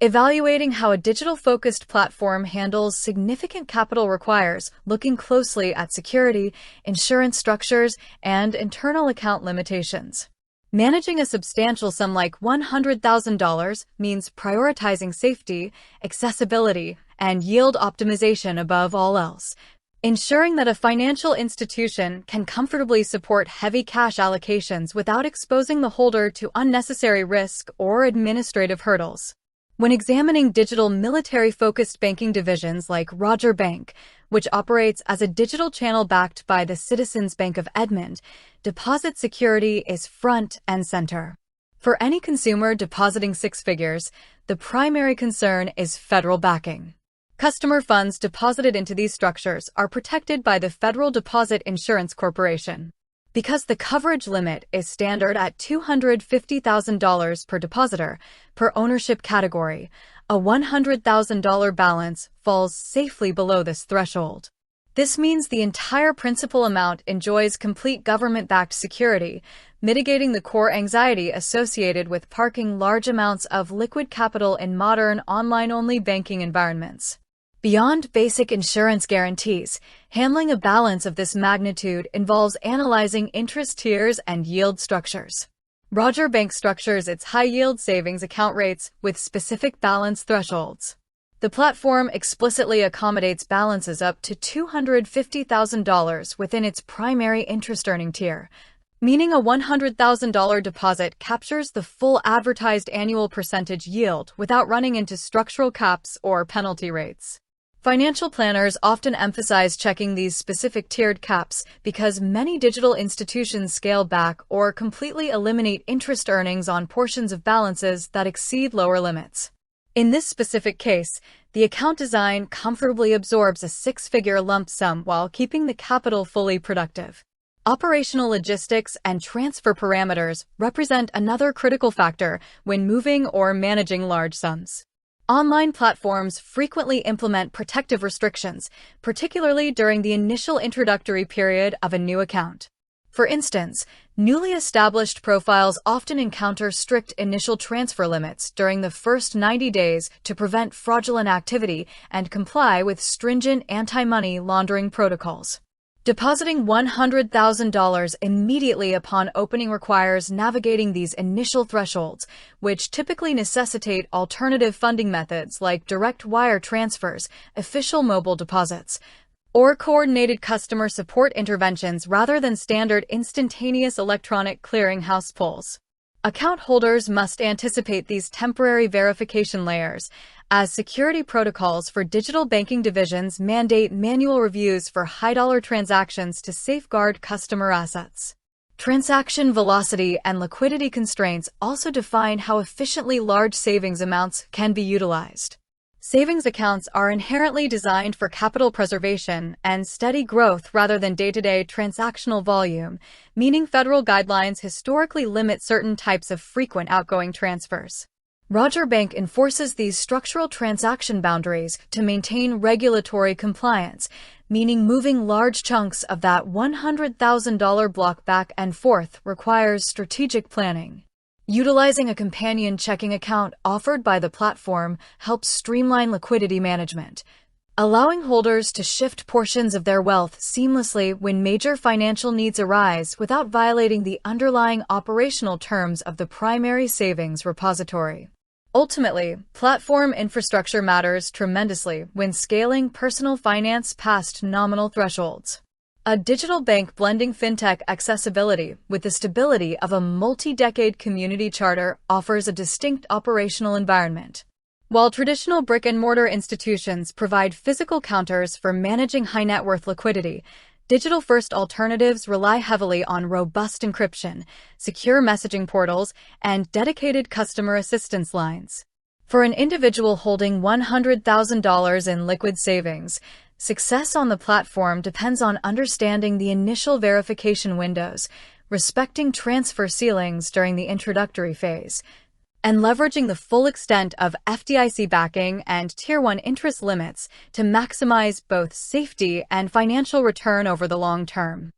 Evaluating how a digital-focused platform handles significant capital requires looking closely at security, insurance structures, and internal account limitations. Managing a substantial sum like $100,000 means prioritizing safety, accessibility, and yield optimization above all else, ensuring that a financial institution can comfortably support heavy cash allocations without exposing the holder to unnecessary risk or administrative hurdles. When examining digital military-focused banking divisions like Roger Bank, which operates as a digital channel backed by the Citizens Bank of Edmond, deposit security is front and center. For any consumer depositing six figures, the primary concern is federal backing. Customer funds deposited into these structures are protected by the Federal Deposit Insurance Corporation. Because the coverage limit is standard at $250,000 per depositor per ownership category, a $100,000 balance falls safely below this threshold. This means the entire principal amount enjoys complete government-backed security, mitigating the core anxiety associated with parking large amounts of liquid capital in modern online-only banking environments. Beyond basic insurance guarantees, handling a balance of this magnitude involves analyzing interest tiers and yield structures. Roger Bank structures its high-yield savings account rates with specific balance thresholds. The platform explicitly accommodates balances up to $250,000 within its primary interest-earning tier, meaning a $100,000 deposit captures the full advertised annual percentage yield without running into structural caps or penalty rates. Financial planners often emphasize checking these specific tiered caps because many digital institutions scale back or completely eliminate interest earnings on portions of balances that exceed lower limits. In this specific case, the account design comfortably absorbs a six-figure lump sum while keeping the capital fully productive. Operational logistics and transfer parameters represent another critical factor when moving or managing large sums. Online platforms frequently implement protective restrictions, particularly during the initial introductory period of a new account. For instance, newly established profiles often encounter strict initial transfer limits during the first 90 days to prevent fraudulent activity and comply with stringent anti-money laundering protocols. Depositing $100,000 immediately upon opening requires navigating these initial thresholds, which typically necessitate alternative funding methods like direct wire transfers, official mobile deposits, or coordinated customer support interventions rather than standard instantaneous electronic clearinghouse pulls. Account holders must anticipate these temporary verification layers, as security protocols for digital banking divisions mandate manual reviews for high-dollar transactions to safeguard customer assets. Transaction velocity and liquidity constraints also define how efficiently large savings amounts can be utilized. Savings accounts are inherently designed for capital preservation and steady growth rather than day-to-day transactional volume, meaning federal guidelines historically limit certain types of frequent outgoing transfers. Roger Bank enforces these structural transaction boundaries to maintain regulatory compliance, meaning moving large chunks of that $100,000 block back and forth requires strategic planning. Utilizing a companion checking account offered by the platform helps streamline liquidity management, allowing holders to shift portions of their wealth seamlessly when major financial needs arise without violating the underlying operational terms of the primary savings repository. Ultimately, platform infrastructure matters tremendously when scaling personal finance past nominal thresholds. A digital bank blending fintech accessibility with the stability of a multi-decade community charter offers a distinct operational environment. While traditional brick-and-mortar institutions provide physical counters for managing high-net-worth liquidity, digital-first alternatives rely heavily on robust encryption, secure messaging portals, and dedicated customer assistance lines. For an individual holding $100,000 in liquid savings, success on the platform depends on understanding the initial verification windows, respecting transfer ceilings during the introductory phase, and leveraging the full extent of FDIC backing and Tier 1 interest limits to maximize both safety and financial return over the long term.